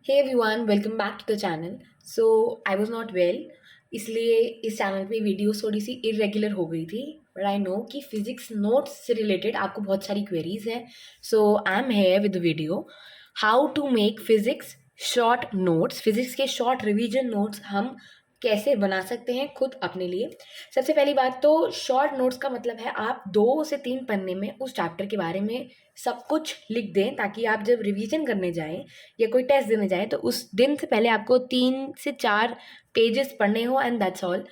Hey everyone, welcome back to the channel. So I was not well, इसलिए इस channel पे videos थोड़ी सी irregular हो गई थी। बट आई नो कि फिजिक्स नोट्स से रिलेटेड आपको बहुत सारी क्वेरीज हैं। So I am here with the video how to make physics short notes. Physics के शॉर्ट रिवीजन नोट्स हम कैसे बना सकते हैं खुद अपने लिए। सबसे पहली बात तो शॉर्ट नोट्स का मतलब है आप 2 से 3 पन्ने में उस चैप्टर के बारे में सब कुछ लिख दें, ताकि आप जब रिवीजन करने जाएं या कोई टेस्ट देने जाएं तो उस दिन से पहले आपको 3 से 4 पेजेस पढ़ने हो, and that's all.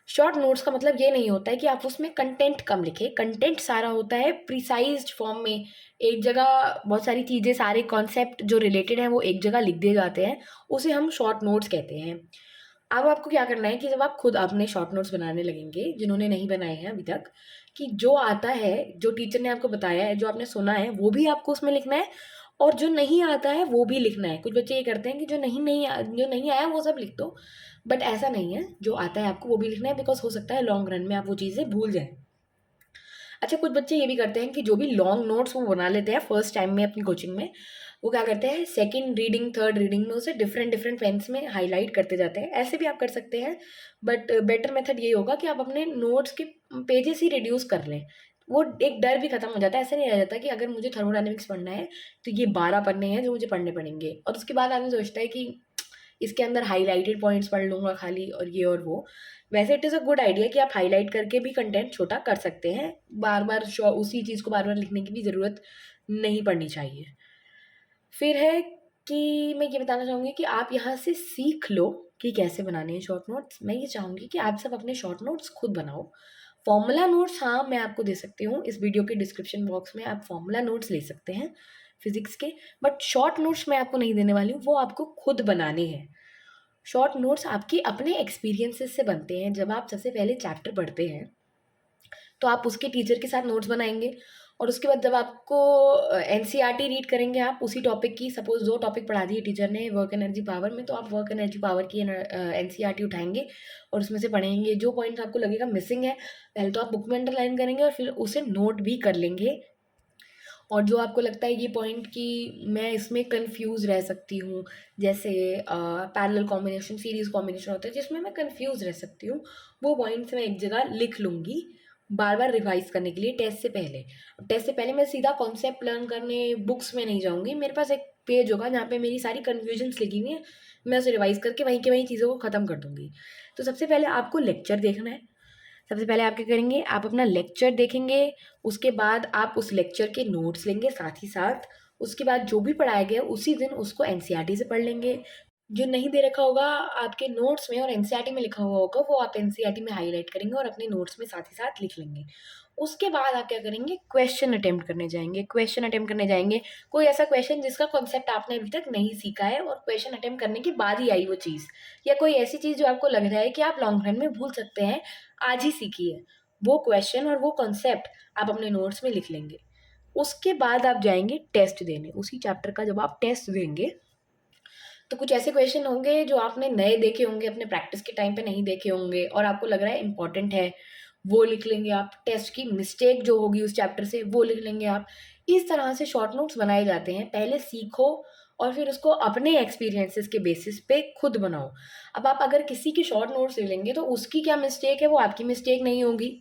Short notes का मतलब ये नहीं होता है कि आप उसमें कंटेंट कम लिखें। कंटेंट सारा होता है प्रिसाइज्ड फॉर्म में, एक जगह बहुत सारी चीज़ें, सारे कॉन्सेप्ट जो रिलेटेड हैं वो एक जगह लिख दिए जाते हैं, उसे हम शॉर्ट नोट्स कहते हैं। अब आपको क्या करना है कि जब आप खुद अपने शॉर्ट नोट्स बनाने लगेंगे, जिन्होंने नहीं बनाए हैं अभी तक, कि जो आता है, जो टीचर ने आपको बताया है, जो आपने सुना है, वो भी आपको उसमें लिखना है, और जो नहीं आता है वो भी लिखना है। कुछ बच्चे ये करते हैं कि जो नहीं आया वो सब लिख दो, बट ऐसा नहीं है। जो आता है आपको वो भी लिखना है, बिकॉज हो सकता है लॉन्ग रन में आप वो चीज़ें भूल जाएं। अच्छा, कुछ बच्चे ये भी करते हैं कि जो भी लॉन्ग नोट्स वो बना लेते हैं फर्स्ट टाइम में अपनी कोचिंग में, वो क्या करते हैं सेकंड रीडिंग थर्ड रीडिंग में उसे डिफरेंट डिफरेंट पेन्स में हाईलाइट करते जाते हैं। ऐसे भी आप कर सकते हैं, बट बेटर मेथड ये होगा कि आप अपने नोट्स के पेजेस ही रिड्यूस कर लें। वो एक डर भी खत्म हो जाता है। ऐसे नहीं रह जाता कि अगर मुझे थर्मोडायनेमिक्स पढ़ना है तो ये 12 पन्ने हैं जो मुझे पढ़ने पड़ेंगे, और उसके बाद आदमी सोचता है कि इसके अंदर हाईलाइटेड पॉइंट्स पढ़ लूँगा खाली, और ये और वो। वैसे it is a good idea कि आप हाईलाइट करके भी कंटेंट छोटा कर सकते हैं। बार बार उसी चीज़ को बार बार लिखने की भी ज़रूरत नहीं पड़नी चाहिए। फिर है कि मैं ये बताना चाहूँगी कि आप यहाँ से सीख लो कि कैसे बनाने हैं शॉर्ट नोट्स। मैं ये चाहूँगी कि आप सब अपने शॉर्ट नोट्स खुद बनाओ। फॉर्मूला नोट्स हाँ मैं आपको दे सकती हूँ, इस वीडियो के डिस्क्रिप्शन बॉक्स में आप फॉर्मूला नोट्स ले सकते हैं फिजिक्स के, बट शॉर्ट नोट्स मैं आपको नहीं देने वाली हूँ, वो आपको खुद बनाने हैं। शॉर्ट नोट्स आपके अपने एक्सपीरियंसेस से बनते हैं। जब आप सबसे पहले चैप्टर पढ़ते हैं तो आप उसके टीचर के साथ नोट्स बनाएंगे, और उसके बाद जब आपको एनसीईआरटी रीड करेंगे आप उसी टॉपिक की, सपोज 2 टॉपिक पढ़ा दिए टीचर ने वर्क एनर्जी पावर में, तो आप वर्क एनर्जी पावर की एनसीईआरटी उठाएंगे और उसमें से पढ़ेंगे। जो पॉइंट आपको लगेगा मिसिंग है, पहले तो आप बुक में अंडरलाइन करेंगे और फिर उसे नोट भी कर लेंगे। और जो आपको लगता है ये पॉइंट कि मैं इसमें कंफ्यूज रह सकती हूँ, जैसे पैरेलल कॉम्बिनेशन, सीरीज कॉम्बिनेशन होता है जिसमें मैं कंफ्यूज रह सकती हूँ, वो पॉइंट्स मैं एक जगह लिख लूँगी बार बार रिवाइज करने के लिए टेस्ट से पहले। टेस्ट से पहले मैं सीधा कॉन्सेप्ट लर्न करने बुक्स में नहीं जाऊँगी। मेरे पास एक पेज होगा जहाँ पे मेरी सारी कन्फ्यूजन्स लिखी हुई हैं, मैं उसे रिवाइज करके वहीं के वहीं चीज़ों को ख़त्म कर दूँगी। तो सबसे पहले आपको लेक्चर देखना है। सबसे पहले आप क्या करेंगे, आप अपना लेक्चर देखेंगे, उसके बाद आप उस लेक्चर के नोट्स लेंगे साथ ही साथ। उसके बाद जो भी पढ़ाया गया उसी दिन उसको एनसीईआरटी से पढ़ लेंगे। जो नहीं दे रखा होगा आपके नोट्स में और एनसीईआरटी में लिखा हुआ होगा, वो आप एनसीईआरटी में हाईलाइट करेंगे और अपने नोट्स में साथ ही साथ लिख लेंगे। उसके बाद आप क्या करेंगे, क्वेश्चन अटेम्प्ट करने जाएंगे। कोई ऐसा क्वेश्चन जिसका कॉन्सेप्ट आपने अभी तक नहीं सीखा है और क्वेश्चन अटेम्प्ट करने के बाद ही आई वो चीज़, या कोई ऐसी चीज़ जो आपको लग रहा है कि आप लॉन्ग रन में भूल सकते हैं, आज ही सीखी है, वो क्वेश्चन और वो कॉन्सेप्ट आप अपने नोट्स में लिख लेंगे। उसके बाद आप जाएंगे टेस्ट देने। उसी चैप्टर का जब आप टेस्ट देंगे तो कुछ ऐसे क्वेश्चन होंगे जो आपने नए देखे होंगे, अपने प्रैक्टिस के टाइम पे नहीं देखे होंगे, और आपको लग रहा है इंपॉर्टेंट है, वो लिख लेंगे आप। टेस्ट की मिस्टेक जो होगी उस चैप्टर से वो लिख लेंगे आप। इस तरह से शॉर्ट नोट्स बनाए जाते हैं। पहले सीखो और फिर उसको अपने एक्सपीरियंसेस के बेसिस पे खुद बनाओ। अब आप अगर किसी के शॉर्ट नोट्स ले लेंगे तो उसकी क्या मिस्टेक है वो आपकी मिस्टेक नहीं होगी,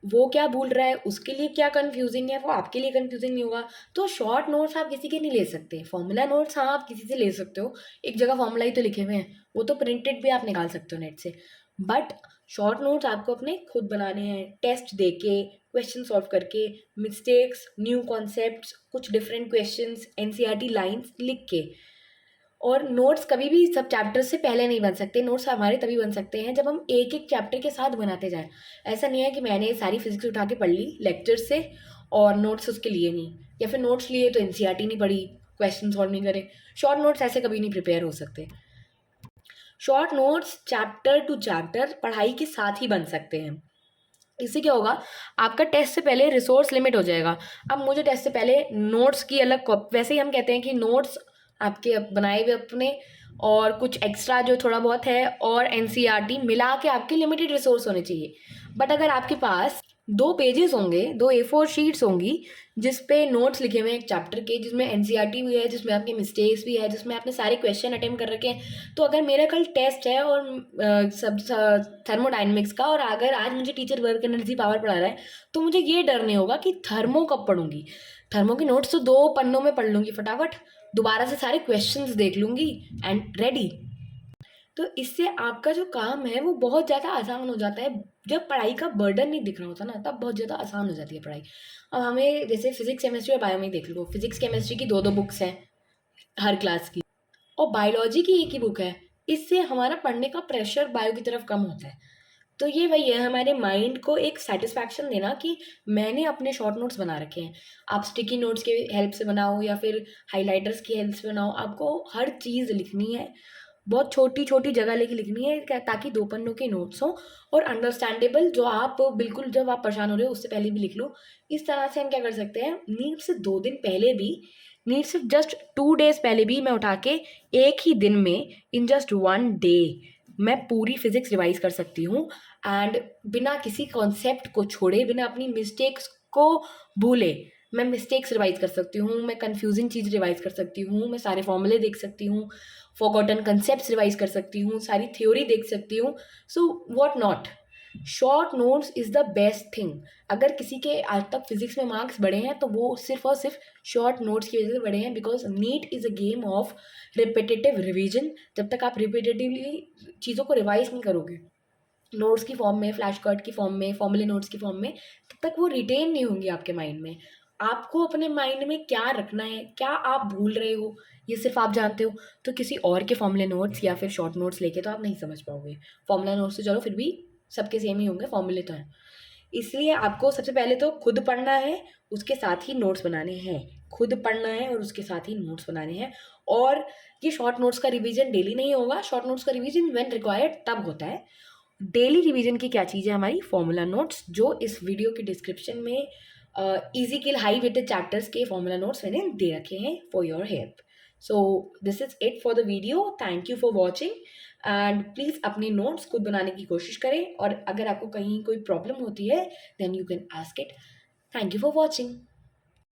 वो क्या भूल रहा है उसके लिए क्या कंफ्यूजिंग है वो आपके लिए कंफ्यूजिंग नहीं होगा। तो शॉर्ट नोट्स आप किसी के नहीं ले सकते। फॉर्मूला नोट्स हाँ आप किसी से ले सकते हो, एक जगह फॉर्मूला ही तो लिखे हुए हैं, वो तो प्रिंटेड भी आप निकाल सकते हो नेट से। बट शॉर्ट नोट्स आपको अपने खुद बनाने हैं, टेस्ट देके, क्वेश्चन सॉल्व करके, मिस्टेक्स, न्यू कॉन्सेप्ट्स, कुछ डिफरेंट क्वेश्चंस, एनसीईआरटी लाइंस लिख के। और नोट्स कभी भी सब चैप्टर से पहले नहीं बन सकते। नोट्स हमारे तभी बन सकते हैं जब हम एक एक चैप्टर के साथ बनाते जाएं। ऐसा नहीं है कि मैंने सारी फिजिक्स उठा के पढ़ ली लेक्चर से और नोट्स उसके लिए नहीं, या फिर नोट्स लिए तो एनसीईआरटी नहीं पढ़ी, क्वेश्चन सॉल्व नहीं करे। शॉर्ट नोट्स ऐसे कभी नहीं प्रिपेयर हो सकते। Short notes chapter two chapter पढ़ाई के साथ ही बन सकते हैं। इससे क्या होगा, आपका टेस्ट से पहले रिसोर्स लिमिट हो जाएगा। अब मुझे टेस्ट से पहले नोट्स की अलग वैसे ही हम कहते हैं कि नोट्स आपके बनाए हुए अपने और कुछ एक्स्ट्रा जो थोड़ा बहुत है और एनसीईआरटी मिला के आपके लिमिटेड रिसोर्स होने चाहिए। बट अगर आपके पास 2 पेजेस होंगे, 2 A4 शीट्स होंगी जिस पे नोट्स लिखे हुए हैं एक चैप्टर के, जिसमें एनसीईआरटी भी है, जिसमें आपके मिस्टेक्स भी है, जिसमें आपने सारे क्वेश्चन अटेम्प्ट कर रखे हैं। तो अगर मेरा कल टेस्ट है और सब थर्मोडाइनमिक्स का, और अगर आज मुझे टीचर वर्क एनर्जी पावर पढ़ा रहा है, तो मुझे ये डर नहीं होगा कि थर्मो कब पढ़ूंगी। थर्मो के नोट्स तो 2 पन्नों में पढ़ लूँगी फटाफट, दोबारा से सारे क्वेश्चंस देख लूँगी एंड रेडी। तो इससे आपका जो काम है वो बहुत ज़्यादा आसान हो जाता है। जब पढ़ाई का बर्डन नहीं दिख रहा होता ना, तब बहुत ज़्यादा आसान हो जाती है पढ़ाई। अब हमें जैसे फिजिक्स केमिस्ट्री और बायो में ही देख लो, फिजिक्स केमिस्ट्री की 2-2 बुक्स हैं हर क्लास की, और बायोलॉजी की एक ही बुक है। इससे हमारा पढ़ने का प्रेशर बायो की तरफ कम होता है। तो ये वही है, हमारे माइंड को एक सेटिस्फैक्शन देना कि मैंने अपने शॉर्ट नोट्स बना रखे हैं। आप स्टिकी नोट्स के हेल्प से बनाओ या फिर हाइलाइटर्स की हेल्प से बनाओ, आपको हर चीज़ लिखनी है। बहुत छोटी-छोटी जगह लेके लिखनी है ताकि 2 पन्नों के नोट्स हों और अंडरस्टैंडेबल, जो आप बिल्कुल जब आप परेशान हो रहे हो उससे पहले भी लिख लो। इस तरह से हम क्या कर सकते हैं, नीट से 2 दिन पहले भी, नीट से जस्ट 2 डेज़ पहले भी मैं उठा के एक ही दिन में, इन जस्ट 1 डे, मैं पूरी फिज़िक्स रिवाइज़ कर सकती हूँ। एंड बिना किसी कॉन्सेप्ट को छोड़े, बिना अपनी मिस्टेक्स को भूले, मैं मिस्टेक्स रिवाइज़ कर सकती हूँ, मैं कन्फ्यूज़िंग चीज़ रिवाइज़ कर सकती हूँ, मैं सारे फॉर्मूले देख सकती हूँ, फॉरगॉटन कॉन्सेप्ट्स रिवाइज़ कर सकती हूँ, सारी थ्योरी देख सकती हूँ। So what not? Short notes is the best thing. अगर किसी के आज तक फिज़िक्स में मार्क्स बढ़े हैं, तो वो सिर्फ़ और सिर्फ़ शॉर्ट नोट्स की वजह से बढ़े हैं, because NEET is a game of repetitive revision. जब तक आप रिपिटिटिवली चीज़ों को रिवाइज़ नहीं करोगे, नोट्स की फॉर्म में, फ्लैश कार्ड की फॉर्म में, फॉर्मूले नोट्स की फॉर्म में, तब तक वो रिटेन नहीं होंगी आपके माइंड में। आपको अपने माइंड में क्या रखना है, क्या आप भूल रहे हो, ये सिर्फ़ आप जानते हो। तो किसी और के फॉर्मूले नोट्स या फिर शॉर्ट नोट्स लेके तो आप नहीं समझ पाओगे। फॉर्मूला नोट्स तो चलो फिर भी सबके सेम ही होंगे, फॉर्मूले तो हैं। इसलिए आपको सबसे पहले तो खुद पढ़ना है, उसके साथ ही नोट्स बनाने हैं। खुद पढ़ना है और उसके साथ ही नोट्स बनाने हैं। और ये शॉर्ट नोट्स का रिवीजन डेली नहीं होगा, शॉर्ट नोट्स का रिवीजन व्हेन रिक्वायर्ड तब होता है। डेली रिवीजन की क्या चीज़ है हमारी, फॉर्मूला नोट्स, जो इस वीडियो के डिस्क्रिप्शन में easy kill high weighted chapters के फॉर्मूला नोट्स मैंने दे रखे हैं for your help. So this is it for the video, thank you for watching. And please अपने नोट्स खुद बनाने की कोशिश करें, और अगर आपको कहीं कोई प्रॉब्लम होती है then you can ask it. Thank you for watching.